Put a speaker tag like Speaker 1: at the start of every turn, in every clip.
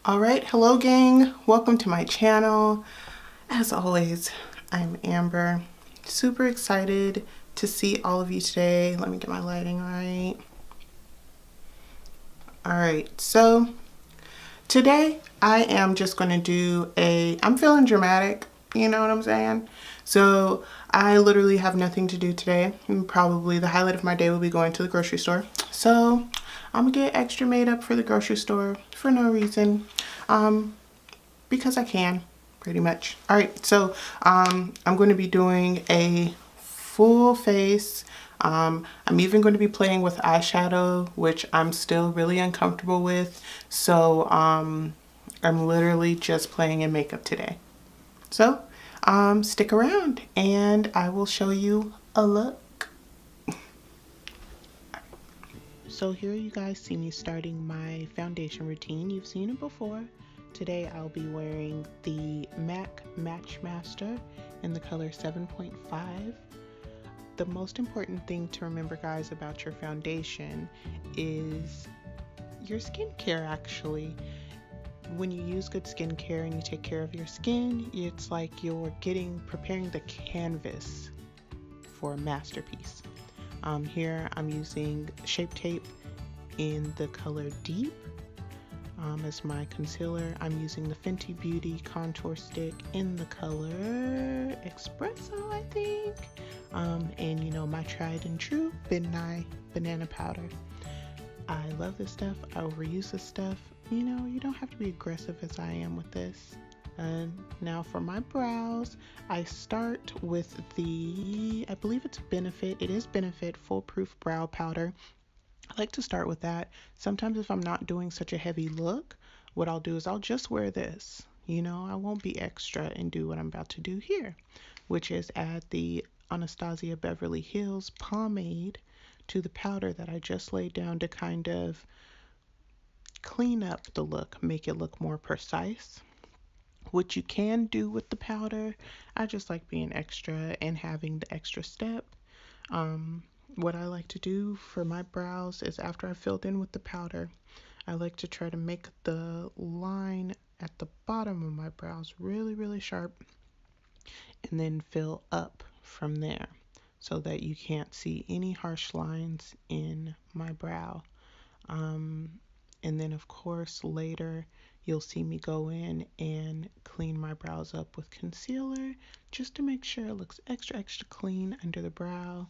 Speaker 1: Alright, hello gang, welcome to my channel. As always, I'm Amber. Super excited to see all of you today. Let me get my lighting right. Alright, so today I am just going to do I'm feeling dramatic, you know what I'm saying? So I literally have nothing to do today. And probably the highlight of my day will be going to the grocery store. So I'm gonna get extra made up for the grocery store for no reason. Because I can, pretty much. All right, so I'm going to be doing a full face. I'm even going to be playing with eyeshadow, which I'm still really uncomfortable with. So I'm literally just playing in makeup today. So stick around and I will show you a look. So here you guys see me starting my foundation routine. You've seen it before. Today I'll be wearing the MAC Matchmaster in the color 7.5. The most important thing to remember, guys, about your foundation is your skincare. Actually, when you use good skincare and you take care of your skin, it's like you're preparing the canvas for a masterpiece. Here I'm using Shape Tape in the color Deep. As my concealer, I'm using the Fenty Beauty contour stick in the color Espresso, I think. And you know, my tried and true Midnight Banana Powder. I love this stuff. I will reuse this stuff. You know, you don't have to be aggressive as I am with this. Now for my brows, I start with I believe it's Benefit. It is Benefit Foolproof Brow Powder. I like to start with that. Sometimes if I'm not doing such a heavy look, what I'll do is I'll just wear this. You know, I won't be extra and do what I'm about to do here, which is add the Anastasia Beverly Hills pomade to the powder that I just laid down to kind of clean up the look, make it look more precise. What you can do with the powder, I just like being extra and having the extra step. What I like to do for my brows is after I filled in with the powder, I like to try to make the line at the bottom of my brows really, really sharp and then fill up from there so that you can't see any harsh lines in my brow. And then of course later you'll see me go in and clean my brows up with concealer just to make sure it looks extra clean under the brow.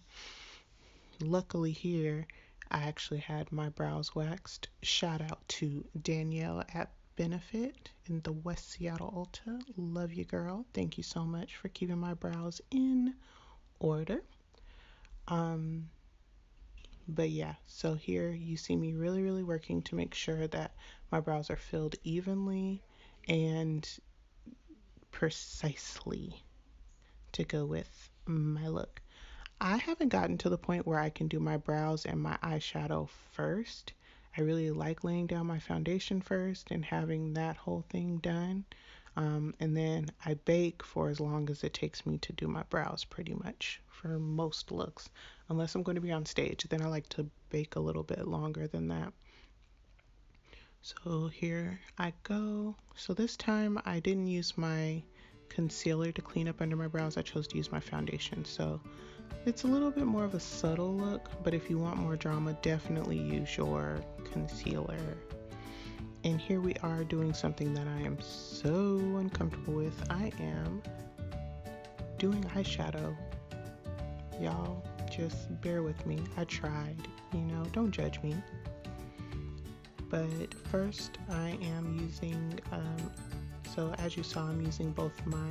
Speaker 1: Luckily here I actually had my brows waxed. Shout out to Danielle at Benefit in the West Seattle Ulta. Love you, girl. Thank you so much for keeping my brows in order. But yeah, so here you see me really working to make sure that my brows are filled evenly and precisely to go with my look. I haven't gotten to the point where I can do my brows and my eyeshadow first. I really like laying down my foundation first and having that whole thing done. And then I bake for as long as it takes me to do my brows, pretty much for most looks. Unless I'm going to be on stage, then I like to bake a little bit longer than that. So here I go. So this time I didn't use my concealer to clean up under my brows. I chose to use my foundation. So it's a little bit more of a subtle look, but if you want more drama, definitely use your concealer. And here we are doing something that I am so uncomfortable with. I am doing eyeshadow. Y'all, just bear with me. I tried, you know, don't judge me. But first I am using, so as you saw, I'm using both my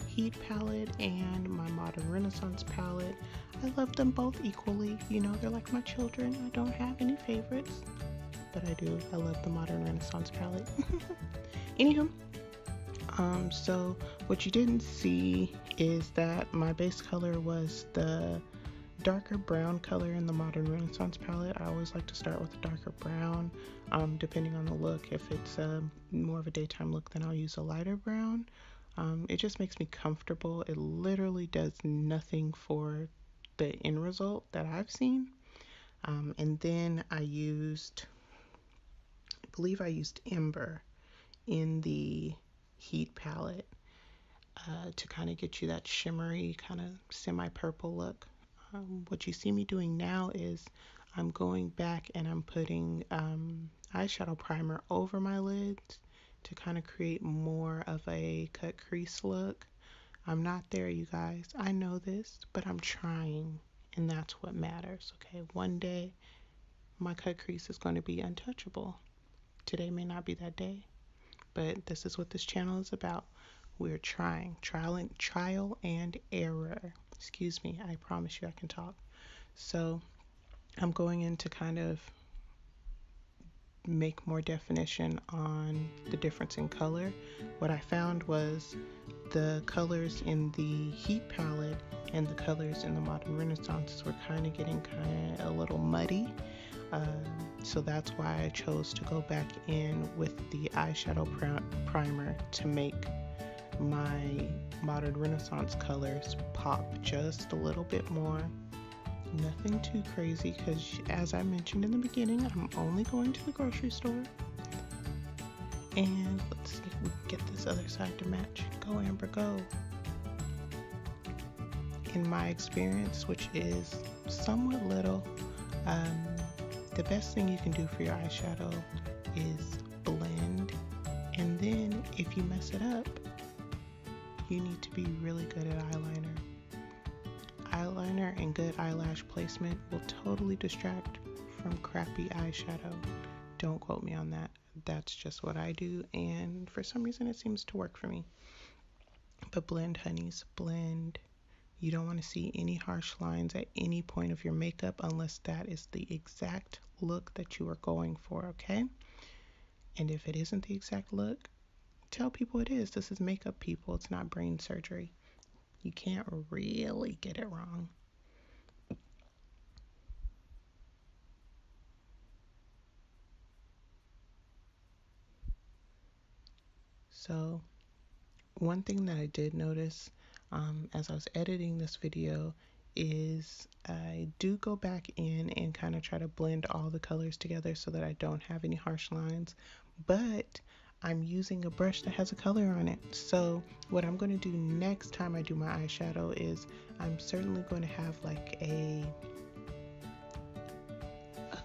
Speaker 1: Heat palette and my Modern Renaissance palette. I love them both equally. You know, they're like my children. I don't have any favorites, but I do. I love the Modern Renaissance palette. Anywho, so what you didn't see is that my base color was the darker brown color in the Modern Renaissance palette. I always like to start with a darker brown, depending on the look. If it's more of a daytime look, then I'll use a lighter brown. It just makes me comfortable. It literally does nothing for the end result that I've seen. And then I believe I used Ember in the heat palette to kind of get you that shimmery kind of semi-purple look. What you see me doing now is I'm going back and I'm putting eyeshadow primer over my lids to kind of create more of a cut crease look. I'm not there, you guys. I know this, but I'm trying, and that's what matters, okay? One day, my cut crease is going to be untouchable. Today may not be that day, but this is what this channel is about. We're trying, trial and error. Excuse me, I promise you I can talk. So I'm going in to kind of make more definition on the difference in color. What I found was the colors in the heat palette and the colors in the modern renaissance were kind of getting a little muddy. So that's why I chose to go back in with the eyeshadow primer to make my modern renaissance colors pop just a little bit more. Nothing too crazy because, as I mentioned in the beginning, I'm only going to the grocery store. And let's see if we can get this other side to match. Go, Amber, go. In my experience, which is somewhat little, the best thing you can do for your eyeshadow is blend. And then if you mess it up, you need to be really good at eyeliner. Eyeliner and good eyelash placement will totally distract from crappy eyeshadow. Don't quote me on that. That's just what I do, and for some reason it seems to work for me. But blend, honeys, blend. You don't want to see any harsh lines at any point of your makeup unless that is the exact look that you are going for, okay? And if it isn't the exact look, tell people it is. This is makeup, people. It's not brain surgery. You can't really get it wrong. So one thing that I did notice as I was editing this video is I do go back in and kind of try to blend all the colors together so that I don't have any harsh lines, but I'm using a brush that has a color on it. So what I'm going to do next time I do my eyeshadow is I'm certainly going to have like a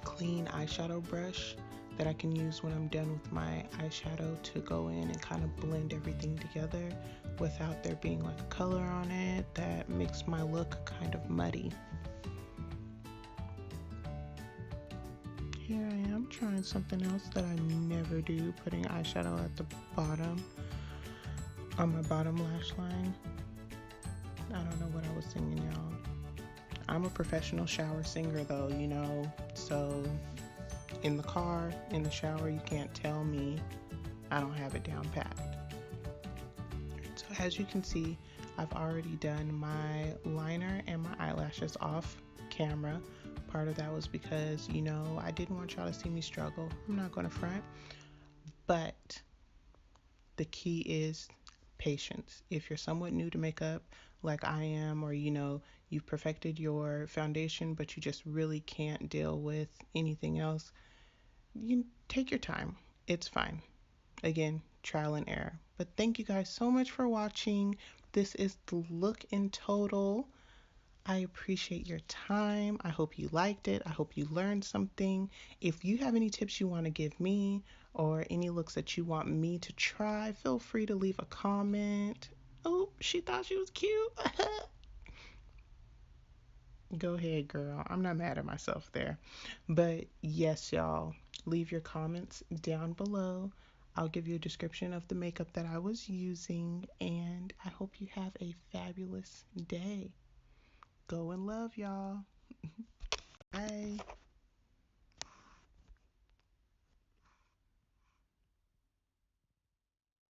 Speaker 1: clean eyeshadow brush that I can use when I'm done with my eyeshadow to go in and kind of blend everything together without there being like a color on it that makes my look kind of muddy. Here I am trying something else that I never do, putting eyeshadow at the bottom on my bottom lash line. I don't know what I was singing, y'all. I'm a professional shower singer though, you know, so in the car, in the shower, you can't tell me I don't have it down packed. So as you can see, I've already done my liner and my eyelashes off camera. Part of that was because, you know, I didn't want y'all to see me struggle. I'm not going to front. But the key is patience. If you're somewhat new to makeup, like I am, or you know, you've perfected your foundation, but you just really can't deal with anything else, you take your time. It's fine. Again, trial and error. But thank you guys so much for watching. This is the look in total. I appreciate your time. I hope you liked it. I hope you learned something. If you have any tips you want to give me or any looks that you want me to try, feel free to leave a comment. Oh, she thought she was cute. Go ahead, girl. I'm not mad at myself there. But yes, y'all, leave your comments down below. I'll give you a description of the makeup that I was using, and I hope you have a fabulous day. Go in love, y'all. Bye.